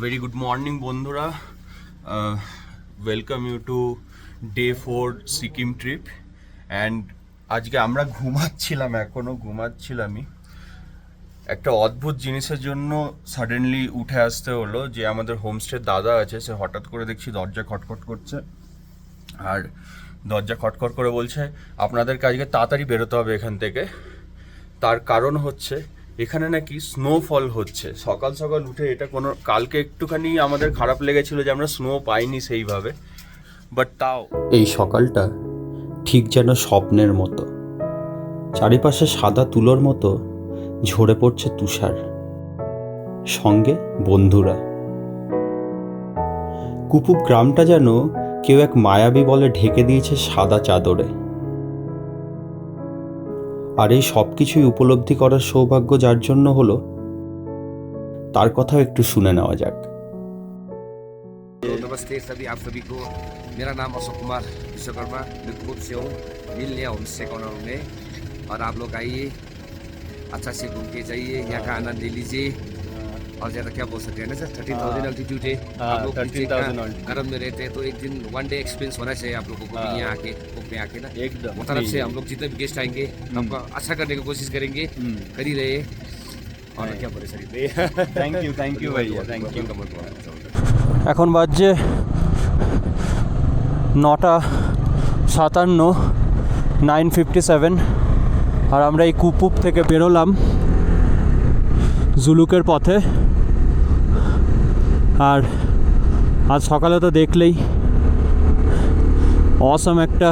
Very good morning বন্ধুরা, welcome you to day 4 Sikkim trip. And আজকে আমরা এখনও ঘুমাচ্ছিলামই। একটা অদ্ভুত জিনিসের জন্য সাডেনলি উঠে আসতে হলো, যে আমাদের হোমস্টে দাদা আছে, সে হঠাৎ করে দেখছি দরজা খটখট করছে। আর দরজা খটখট করে বলছে আপনাদের আজকে তাড়াতাড়ি বেরোতে হবে এখান থেকে। তার কারণ হচ্ছে এখানে নাকি স্নোফল হচ্ছে। সকাল সকাল উঠে এটা কালকে একটুখানি আমাদের খারাপ লেগেছিল যে আমরা স্নো পাইনি সেইভাবে, বাট তাও এই সকালটা ঠিক যেন স্বপ্নের মতো। চারিপাশে সাদা তুলোর মতো ঝরে পড়ছে তুষার, সঙ্গে বন্ধুরা। কুপুপ গ্রামটা যেন কেউ এক মায়াবী বলে ঢেকে দিয়েছে সাদা চাদরে। আর এই সব কিছুই উপলব্ধি করার সৌভাগ্য যার জন্য হলো, তার কথাও একটু শুনে নেওয়া যাক। नमस्ते सभी आप सभी को। मेरा नाम अशोक कुमार विश्वकर्मा, मैं खुद से हूँ। मिल लिया होम स्टे कॉर्नर में, और आप लोग आइए, अच्छा से घूम के जाइए, यहाँ का आनंद ले लीजिए। और ज़्यादा क्या बोल सकते हैं ना सर, 13,000 अल्टीट्यूड है। आप लोग नीचे गर्म में रहते हैं तो एक दिन वन डे एक्सपीरियंस होना चाहिए आप लोगों को भी यहाँ आके कुक में आके ना। एकदम वो तरफ से हम लोग जितने भी गेस्ट आएंगे आपका अच्छा करने की कोशिश करेंगे, कर ही रहे। और क्या बोले सर, থ্যাংক ইউ ভাইয়া, থ্যাংক ইউ। এখন বাজছে 9:57, 9:57। আর আমরা এই কুপুপ থেকে বেরোলাম জুলুকের পথে। আর আজ সকালে তো দেখলেই অসাম একটা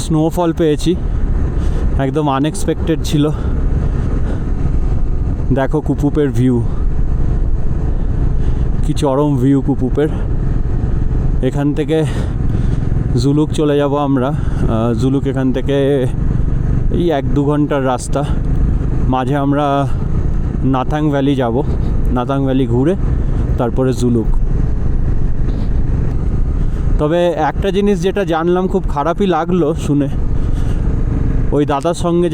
স্নোফল পেয়েছি, একদম আনএক্সপেক্টেড ছিল। দেখো কুপুপের ভিউ, কি চরম ভিউ কুপুপের। এখান থেকে জুলুক চলে যাব আমরা। জুলুক এখান থেকে এই 1-2 ঘন্টার রাস্তা। মাঝে আমরা নাথাং ভ্যালি যাব, নাথাং ভ্যালি ঘুরে তারপরে জুলুক। তবে একটা জিনিস যেটা জানলাম, খুব খারাপই লাগলো শুনে, ওই দাদার সঙ্গে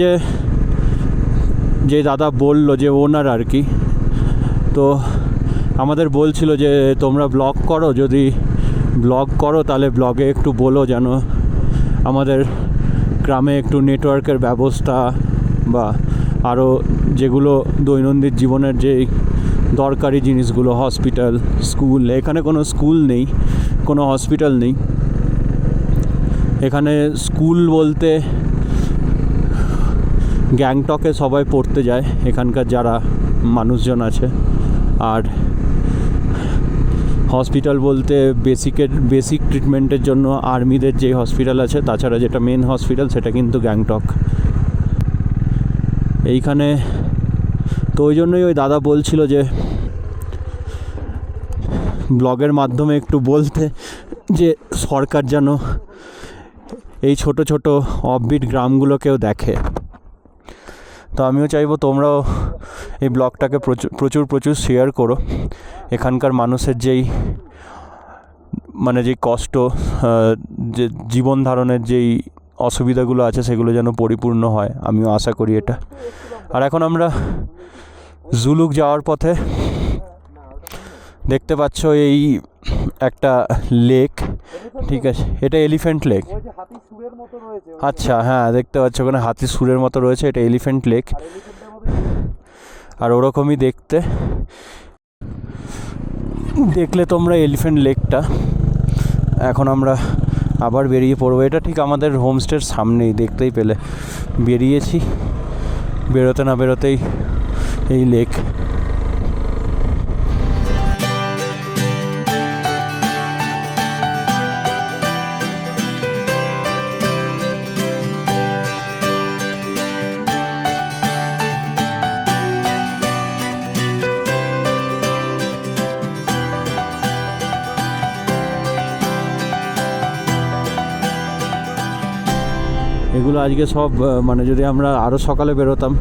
যে দাদা বলল, যে ওনার আর কি, তো আমাদের বলছিল যে তোমরা ব্লগ করো, যদি ব্লগ করো তাহলে ব্লগে একটু বলো যেন আমাদের গ্রামে একটু নেটওয়ার্কের ব্যবস্থা বা আরও যেগুলো দৈনন্দিন জীবনের যেই দরকারি জিনিসগুলো, হসপিটাল, স্কুল। এখানে কোনো স্কুল নেই, কোনো হসপিটাল নেই। এখানে স্কুল বলতে গ্যাংটকে সবাই পড়তে যায় এখানকার যারা মানুষজন আছে। আর হসপিটাল বলতে বেসিক ট্রিটমেন্টের জন্য আর্মিদের যে হসপিটাল আছে, তাছাড়া যেটা মেন হসপিটাল সেটা কিন্তু গ্যাংটক এইখানে। তো ওই জন্যই ওই দাদা বলছিল যে ব্লগের মাধ্যমে একটু বলতে, যে সরকার যেন এই ছোট ছোট অফবিট গ্রামগুলোকেও দেখে। তো আমিও চাইবো তোমরাও এই ব্লগটাকে প্রচুর শেয়ার করো। এখানকার মানুষের যেই কষ্ট, যে জীবন ধারণের যেই অসুবিধাগুলো আছে, সেগুলো যেন পরিপূর্ণ হয়, আমিও আশা করি এটা। আর এখন আমরা জুলুক যাওয়ার পথে দেখতে পাচ্ছ এই একটা লেক, ঠিক আছে, এটা এলিফ্যান্ট লেক। আচ্ছা, হ্যাঁ, দেখতে পাচ্ছ ওখানে হাতির সুরের মতো রয়েছে, এটা এলিফ্যান্ট লেক। আর ওরকমই দেখলে তোমরা এলিফ্যান্ট লেকটা। এখন আমরা আবার বেরিয়ে পড়বো। এটা ঠিক আমাদের হোমস্টের সামনেই, দেখতেই পেলে। বেরিয়েছি, বেরোতে না বেরোতেই এই লেক। এগুলো আজকে সব যদি আমরা আরও সকালে বেরোতাম,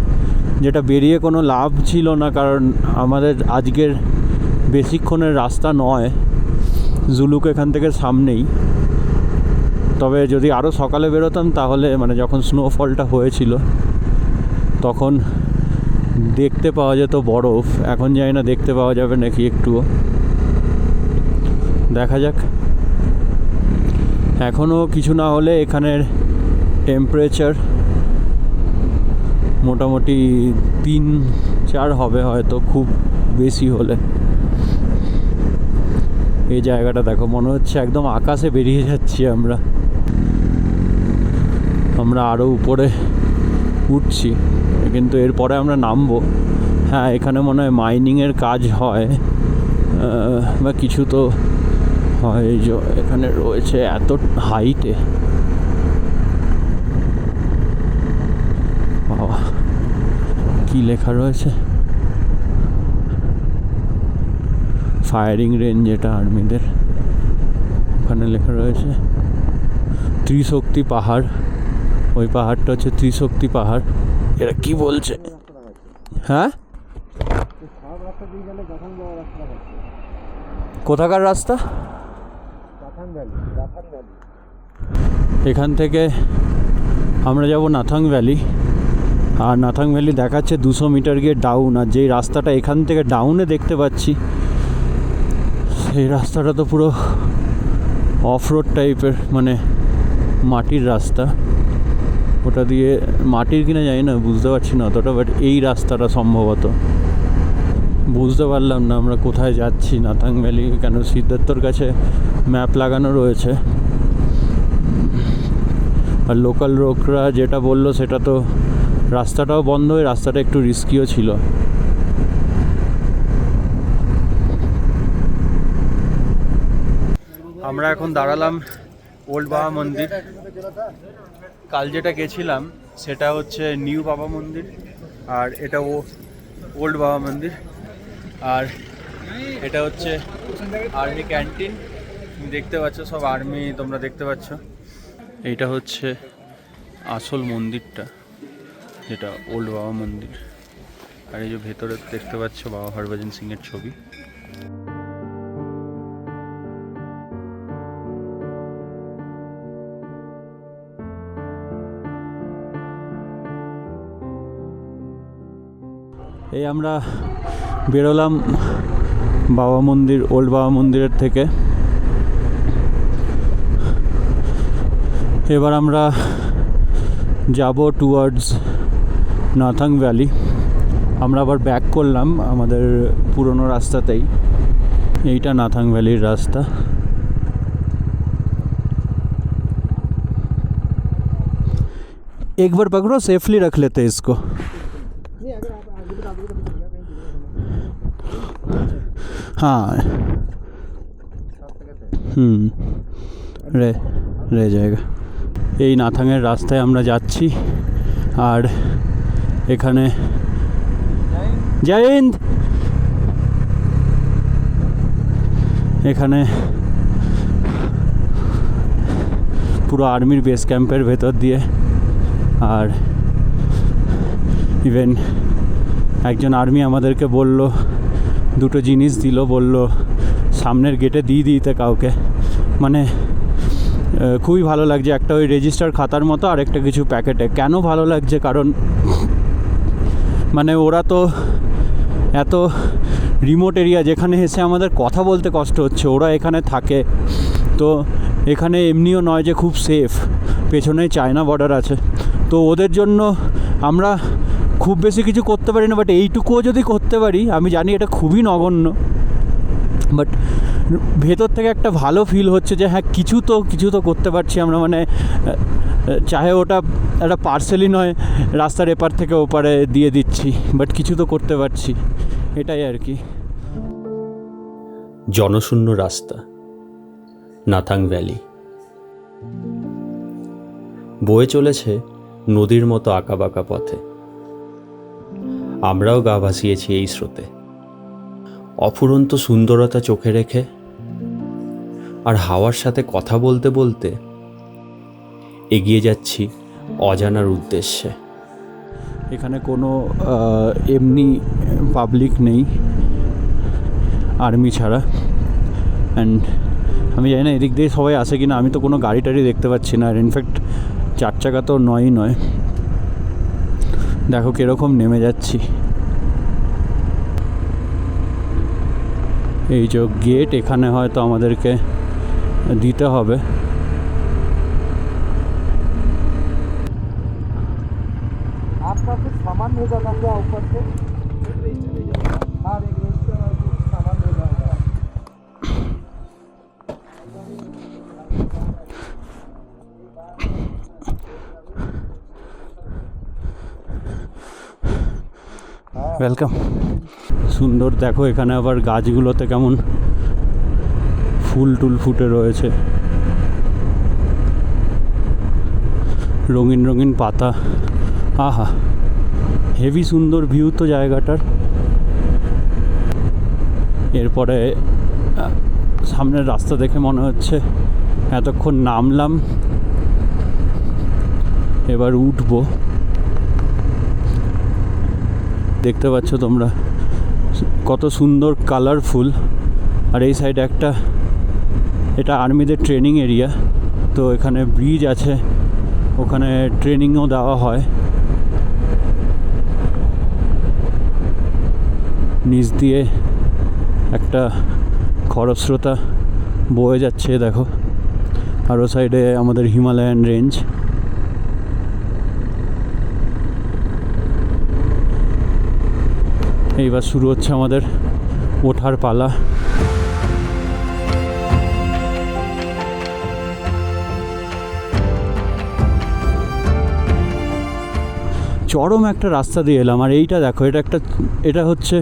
যেটা বেরিয়ে কোনো লাভ ছিল না, কারণ আমাদের আজকের বেশিক্ষণের রাস্তা নয়, জুলুক এখান থেকে সামনেই। তবে যদি আরও সকালে বেরোতাম তাহলে যখন স্নোফলটা হয়েছিল তখন দেখতে পাওয়া যেত বরফ। এখন জানি না দেখতে পাওয়া যাবে নাকি একটুও। দেখা যাক। এখনও কিছু না হলে এখানের টেম্পারেচার মোটামুটি 3-4 হবে হয়তো, খুব বেশি হলে। এই জায়গাটা দেখো, মনে হচ্ছে একদম আকাশে বেরিয়ে যাচ্ছি আমরা আরও উপরে উঠছি, কিন্তু এরপরে আমরা নামবো। হ্যাঁ, এখানে মনে হয় মাইনিংয়ের কাজ হয় বা কিছু তো হয়, যে এখানে রয়েছে এত হাইটে। বাবা, কি লেখা রয়েছে? ফায়ারিং রেঞ্জ, যেটা আর্মিদের, ওখানে লেখা রয়েছে ত্রিশক্তি পাহাড়। ওই পাহাড়টা হচ্ছে ত্রিশক্তি পাহাড়। এরা কি বলছে? হ্যাঁ, কোথাকার রাস্তা? এখান থেকে আমরা যাব নাথাং ভ্যালি, আর নাথাং ভ্যালি দেখাচ্ছে 200 মিটার গিয়ে ডাউন। আর যেই রাস্তাটা এখান থেকে ডাউনে দেখতে পাচ্ছি, সেই রাস্তাটা তো পুরো অফ রোড টাইপের, মানে মাটির রাস্তা। ওটা দিয়ে মাটির কিনা জানি না, বুঝতে পারছি না অতটা, বাট এই রাস্তাটা সম্ভবত। বুঝতে পারলাম না আমরা কোথায় যাচ্ছি নাথাং ভ্যালি, কেন সিদ্ধার্থর কাছে ম্যাপ লাগানো রয়েছে। আর লোকাল লোকরা যেটা বললো সেটা তো রাস্তাটাও বন্ধ, ওই রাস্তাটা একটু রিস্কিও ছিল। আমরা এখন দাঁড়ালাম ওল্ড বাবা মন্দির। কাল যেটা গেছিলাম সেটা হচ্ছে নিউ বাবা মন্দির, আর এটা ওল্ড বাবা মন্দির। আর এটা হচ্ছে আর্মি ক্যান্টিন, দেখতে পাচ্ছ সব আর্মি, তোমরা দেখতে পাচ্ছ। এইটা হচ্ছে আসল মন্দিরটা, যেটা ওল্ড বাবা মন্দির। আর এই যে ভেতরে দেখতে পাচ্ছ বাবা হরভজন সিংয়ের ছবি। এই আমরা বেরোলাম বাবা মন্দির, ওল্ড বাবা মন্দিরের থেকে। এবার আমরা যাব টুয়ার্ডস নাথাং ভ্যালি। আমরা আবার ব্যাক করলাম আমাদের পুরনো রাস্তাতেই। এইটা নাথাং ভ্যালির রাস্তা। एक बार पकड़ो, सेफली रख लेते हैं इसको। हाँ, रह जाएगा। এই নাথাংয়ের রাস্তায় আমরা যাচ্ছি। আর এখানে জয় হিন্দ। এখানে পুরো আর্মির বেস ক্যাম্পের ভেতর দিয়ে। আর ইভেন একজন আর্মি আমাদেরকে বলল, দুটো জিনিস দিল, বলল সামনের গেটে দিয়ে দিতে কাউকে। মানে খুবই ভালো লাগছে। একটা ওই রেজিস্টার খাতার মতো, আর একটা কিছু প্যাকেটে। কেন ভালো লাগছে? কারণ মানে ওরা তো এত রিমোট এরিয়া, যেখানে এসে আমাদের কথা বলতে কষ্ট হচ্ছে, ওরা এখানে থাকে। তো এখানে এমনিও নয় যে খুব সেফ, পেছনেই চায়না বর্ডার আছে। তো ওদের জন্য আমরা খুব বেশি কিছু করতে পারি না, বাট এইটুকুও যদি করতে পারি, আমি জানি এটা খুবই নগণ্য, বাট ভেতর থেকে একটা ভালো ফিল হচ্ছে যে হ্যাঁ কিছু তো করতে পারছি আমরা। মানে চাহে ওটা একটা পার্সেলই নয়, রাস্তার এপার থেকে ওপারে দিয়ে দিচ্ছি, বাট কিছু তো করতে পারছি, এটাই আর কি। জনশূন্য রাস্তা, নাথাং ভ্যালি বয়ে চলেছে নদীর মতো আঁকাবাঁকা পথে। আমরাও গা ভাসিয়েছি এই স্রোতে, অফুরন্ত সুন্দরতা চোখে রেখে। আর হাওয়ার সাথে কথা বলতে বলতে এগিয়ে যাচ্ছি অজানার উদ্দেশ্যে। এখানে কোনো এমনি পাবলিক নেই আর্মি ছাড়া। অ্যান্ড আমি জানি না এদিক দিয়ে সবাই আসে কিনা, আমি তো কোনো গাড়ি টাড়ি দেখতে পাচ্ছি না। আর ইনফ্যাক্ট 4 চাকা তো নয়। দেখো কীরকম নেমে যাচ্ছি। এই যে গেট, এখানে হয়তো আমাদেরকে দিতে হবে। आपका कुछ सामान होगा ना क्या ऊपर से? हाँ, एक कुछ सामान हो जाएगा। ওয়েলকাম। সুন্দর, দেখো এখানে আবার গাছগুলোতে কেমন ফুল টুল ফুটে রয়েছে, রঙিন রঙিন পাতা। আহা, হেভি সুন্দর ভিউ তো জায়গাটার। এরপরে সামনের রাস্তা দেখে মনে হচ্ছে এতক্ষণ নামলাম, এবার উঠবো। দেখতে পাচ্ছ তোমরা কত সুন্দর কালারফুল। আর এই সাইডে একটা, এটা আর্মিদের ট্রেনিং এরিয়া, তো এখানে ব্রিজ আছে, ওখানে ট্রেনিংও দেওয়া হয়। নিচ দিয়ে একটা খরস্রোতা বয়ে যাচ্ছে দেখো। আর ও সাইডে আমাদের হিমালয়ান রেঞ্জ। এইবার শুরু হচ্ছে আমাদের ওঠার পালা। চরম একটা রাস্তা দিয়ে এলাম। আর এইটা দেখো, এটা হচ্ছে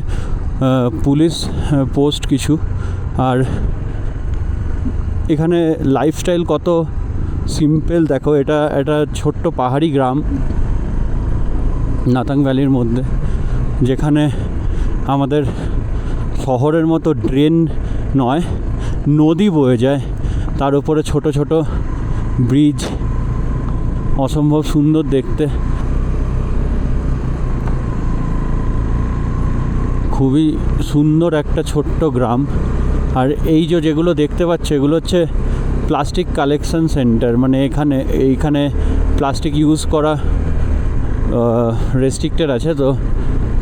পুলিশ পোস্ট কিছু। আর এখানে লাইফস্টাইল কত সিম্পল দেখো। এটা ছোট্ট পাহাড়ি গ্রাম নাথাং ভ্যালির মধ্যে, যেখানে আমাদের শহরের মতো ড্রেন নয়, নদী বয়ে যায়, তার উপরে ছোট ছোট ব্রিজ, অসম্ভব সুন্দর দেখতে। খুবই সুন্দর একটা ছোট্ট গ্রাম। আর এই যেগুলো দেখতে পাচ্ছ, এগুলো হচ্ছে প্লাস্টিক কালেকশন সেন্টার। মানে এইখানে প্লাস্টিক ইউজ করা রেস্ট্রিক্টেড আছে, তো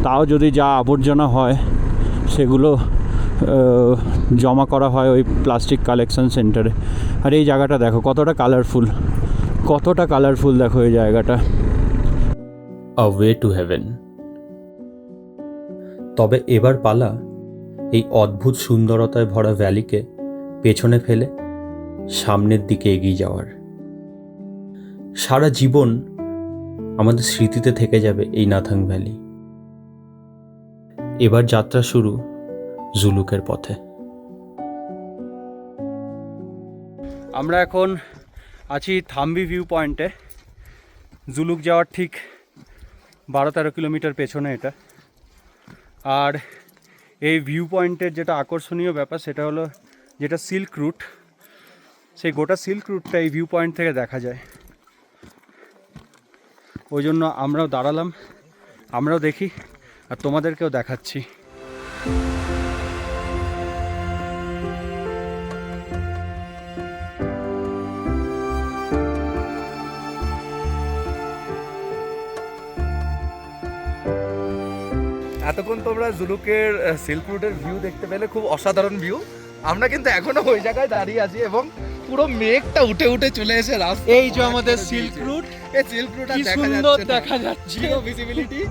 তাও যদি যা আবর্জনা হয় সেগুলো জমা করা হয় ওই প্লাস্টিক কালেকশন সেন্টারে। আর এই জায়গাটা দেখো কতটা কালারফুল দেখো এই জায়গাটা। A way to heaven. তবে এবার পালা এই অদ্ভুত সুন্দরতায় ভরা ভ্যালিকে পেছনে ফেলে সামনের দিকে এগিয়ে যাওয়ার। সারা জীবন আমাদের স্মৃতিতে থেকে যাবে এই নাথাং ভ্যালি। এবার যাত্রা শুরু জুলুকের পথে। আমরা এখন আছি থাম্বি ভিউ পয়েন্টে। জুলুক যাওয়ার ঠিক 12-13 কিলোমিটার পেছনে এটা। আর এই ভিউ পয়েন্টের যেটা আকর্ষণীয় ব্যাপার সেটা হলো, যেটা সিল্ক রুট, সেই গোটা সিল্ক রুটটা এই ভিউ পয়েন্ট থেকে দেখা যায়। ওই জন্য আমরাও দাঁড়ালাম, আমরাও দেখি আর তোমাদেরকেও দেখাচ্ছি। এতক্ষণ তোমরা জুলুকের সিল্ক রুটের ভিউ দেখতে পেলে, খুব অসাধারণ ভিউ। আমরা কিন্তু এখনো ওই জায়গায় দাঁড়িয়ে আছি এবং পুরো মেঘটা উঠে উঠে চলে এসে রাস্তা। এই যে আমাদের সিল্ক রুট, এই সিল্ক রুট কি সুন্দর দেখা যাচ্ছে। জিরো ভিজিবিলিটি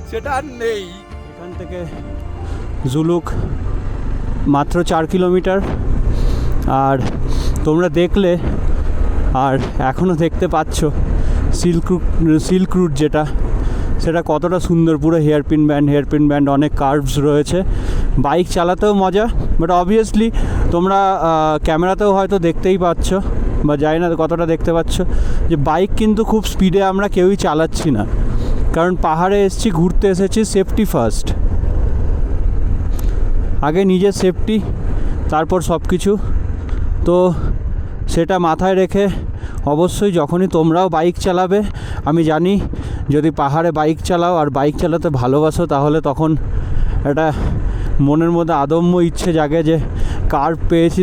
সেটা আর নেই। এখান থেকে জুলুক মাত্র 4 কিলোমিটার। আর তোমরা দেখলে, আর এখনও দেখতে পাচ্ছ সিল্ক রুট যেটা, সেটা কতটা সুন্দর। পুরো হেয়ারপিন ব্যান্ড, অনেক কার্ভস রয়েছে। বাইক চালাতেও মজা, বাট অবভিয়াসলি তোমরা ক্যামেরাতেও হয়তো দেখতেই পাচ্ছ, বা জানি না কতটা দেখতে পাচ্ছ, যে বাইক কিন্তু খুব স্পিডে আমরা কেউই চালাচ্ছি না। কারণ পাহাড়ে ঘুরতে এসেছি সেফটি ফার্স্ট। আগে নিজের সেফটি, তারপর সব কিছু। তো সেটা মাথায় রেখে অবশ্যই যখনই তোমরাও বাইক চালাবে, আমি জানি যদি পাহাড়ে বাইক চালাও আর বাইক চালাতে ভালোবাসো, তাহলে তখন একটা মনের মধ্যে আদম্য ইচ্ছে জাগে যে কার্ভ পেয়েছি,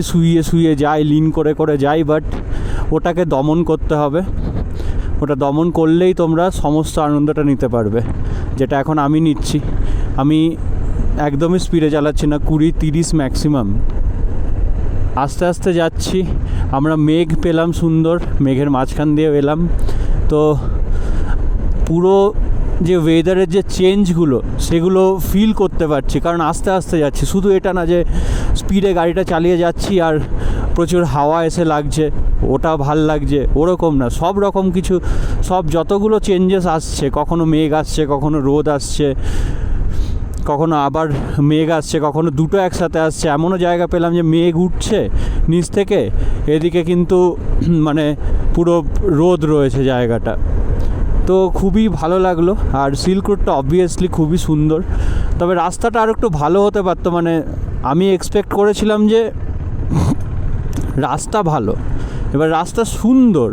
শুয়ে যাই, লিন করে যাই। বাট ওটাকে দমন করতে হবে। ওটা দমন করলেই তোমরা সমস্ত আনন্দটা নিতে পারবে, যেটা এখন আমি নিচ্ছি। আমি একদমই স্পিডে চালাচ্ছি না, 20-30 ম্যাক্সিমাম। আস্তে আস্তে যাচ্ছি। আমরা মেঘ পেলাম সুন্দর, মেঘের মাঝখান দিয়ে এলাম। তো পুরো যে ওয়েদারের যে চেঞ্জগুলো সেগুলো ফিল করতে পারছি, কারণ আস্তে আস্তে যাচ্ছি। শুধু এটা না যে স্পিডে গাড়িটা চালিয়ে যাচ্ছি আর প্রচুর হাওয়া এসে লাগছে, ওটা ভাল লাগছে, ওরকম না। সব রকম কিছু, সব যতগুলো চেঞ্জেস আসছে, কখনো মেঘ আসছে, কখনো রোদ আসছে, কখনো আবার মেঘ আসছে, কখনো দুটো একসাথে আসছে। এমনও জায়গা পেলাম যে মেঘ উঠছে নিচ থেকে, এদিকে কিন্তু মানে পুরো রোদ রয়েছে জায়গাটা। তো খুবই ভালো লাগলো। আর সিল্ক রোডটা অবভিয়াসলি খুবই সুন্দর, তবে রাস্তাটা আর একটু ভালো হতে পারতো। মানে আমি এক্সপেক্ট করেছিলাম যে রাস্তা ভালো, এবার রাস্তা সুন্দর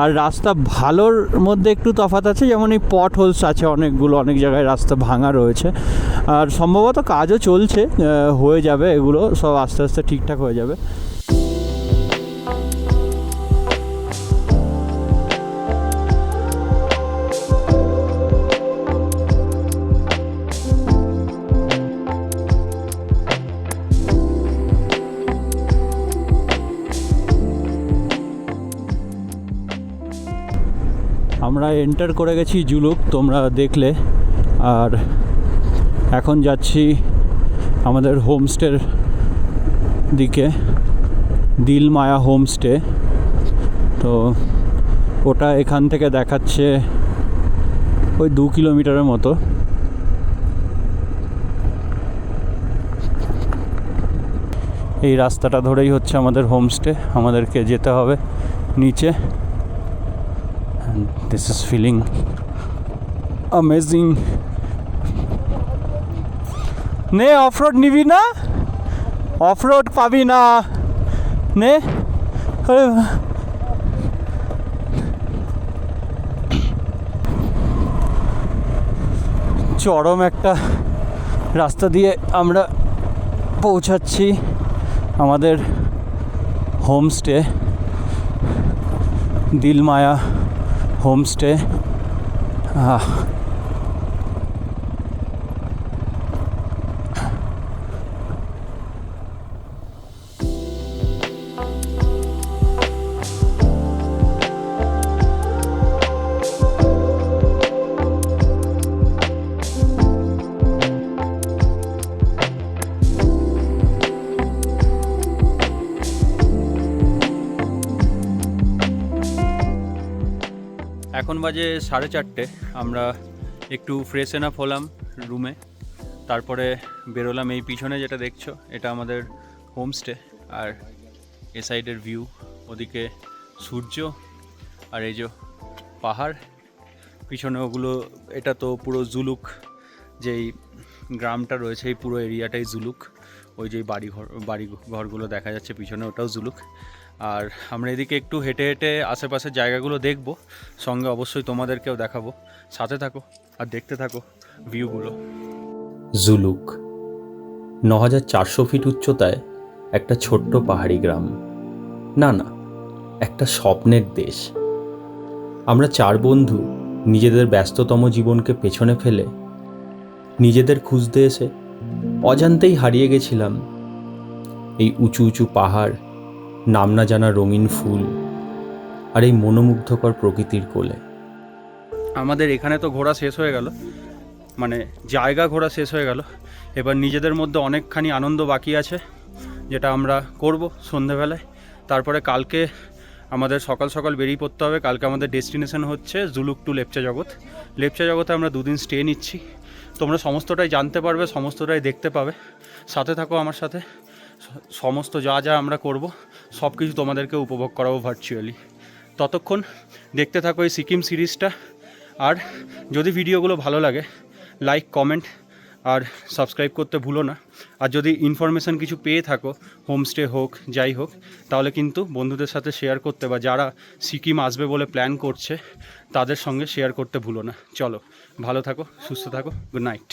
আর রাস্তা ভালোর মধ্যে একটু তফাৎ আছে। যেমন এই পট হোলস আছে অনেকগুলো, অনেক জায়গায় রাস্তা ভাঙা রয়েছে, আর সম্ভবত কাজও চলছে, হয়ে যাবে এগুলো সব আস্তে আস্তে ঠিকঠাক হয়ে যাবে। আমরা এন্টার করে গেছি জুলুক, তোমরা দেখলে। আর এখন যাচ্ছি আমাদের হোমস্টের দিকে, দিলমায়া হোমস্টে। তো ওটা এখান থেকে দেখাচ্ছে ওই 2 কিলোমিটারের মতো। এই রাস্তাটা ধরেই হচ্ছে আমাদের হোমস্টে, আমাদেরকে যেতে হবে নিচে। This is feeling amazing. নে অফরোড নিবি না? অফরোড পাবি না নে। চরম একটা রাস্তা দিয়ে আমরা পৌঁছাচ্ছি আমাদের হোমস্টে, দিলমায়া হোমস্টে। এখন বাজে 4:30। আমরা একটু ফ্রেশ এনাফ হলাম রুমে, তারপরে বেরোলাম। এই পিছনে যেটা দেখছো এটা আমাদের হোমস্টে, আর এ সাইডের ভিউ, ওদিকে সূর্য আর এই যে পাহাড় পিছনে ওগুলো। এটা তো পুরো জুলুক, যেই গ্রামটা রয়েছে এই পুরো এরিয়াটাই জুলুক। ওই যে বাড়ি ঘরগুলো দেখা যাচ্ছে পিছনে, ওটাও জুলুক। আর আমরা এদিকে একটু হেঁটে হেঁটে আশেপাশের জায়গাগুলো দেখব, সঙ্গে অবশ্যই তোমাদেরকেও দেখাবো। সাথে থাকো আর দেখতে থাকো ভিউগুলো। জুলুক 9400 ফিট উচ্চতায় একটা ছোট্ট পাহাড়ি গ্রাম। না, একটা স্বপ্নের দেশ। আমরা 4 বন্ধু নিজেদের ব্যস্ততম জীবনকে পেছনে ফেলে নিজেদের খুঁজতে এসে অজান্তেই হারিয়ে গেছিলাম এই উঁচু উঁচু পাহাড়, নাম না জানা রঙিন ফুল আর এই মনোমুগ্ধকর প্রকৃতির কোলে। আমাদের এখানে তো ঘোরা শেষ হয়ে গেল, মানে জায়গা ঘোরা শেষ হয়ে গেল। এবার নিজেদের মধ্যে অনেকখানি আনন্দ বাকি আছে, যেটা আমরা করব সন্ধেবেলায়। তারপরে কালকে আমাদের সকাল সকাল বেরিয়ে পড়তে হবে। কালকে আমাদের ডেস্টিনেশন হচ্ছে জুলুক টু লেপচা জগৎ। লেপচা জগতে আমরা 2 দিন স্টে নিচ্ছি। তোমরা সমস্তটাই জানতে পারবে, সমস্তটাই দেখতে পাবে। সাথে থাকো আমার সাথে। সমস্ত যা যা আমরা করব সব কিছু তোমাদেরকে উপভোগ করাবো ভার্চুয়ালি। ততক্ষণ দেখতে থাকো এই সিকিম সিরিজটা। আর যদি ভিডিওগুলো ভালো লাগে, লাইক, কমেন্ট আর সাবস্ক্রাইব করতে ভুলো না। আর যদি ইনফরমেশান কিছু পেয়ে থাকো, হোমস্টে হোক যাই হোক, তাহলে কিন্তু বন্ধুদের সাথে শেয়ার করতে, বা যারা সিকিম আসবে বলে প্ল্যান করছে তাদের সঙ্গে শেয়ার করতে ভুলো না। চলো, ভালো থাকো, সুস্থ থাকো, গুড নাইট।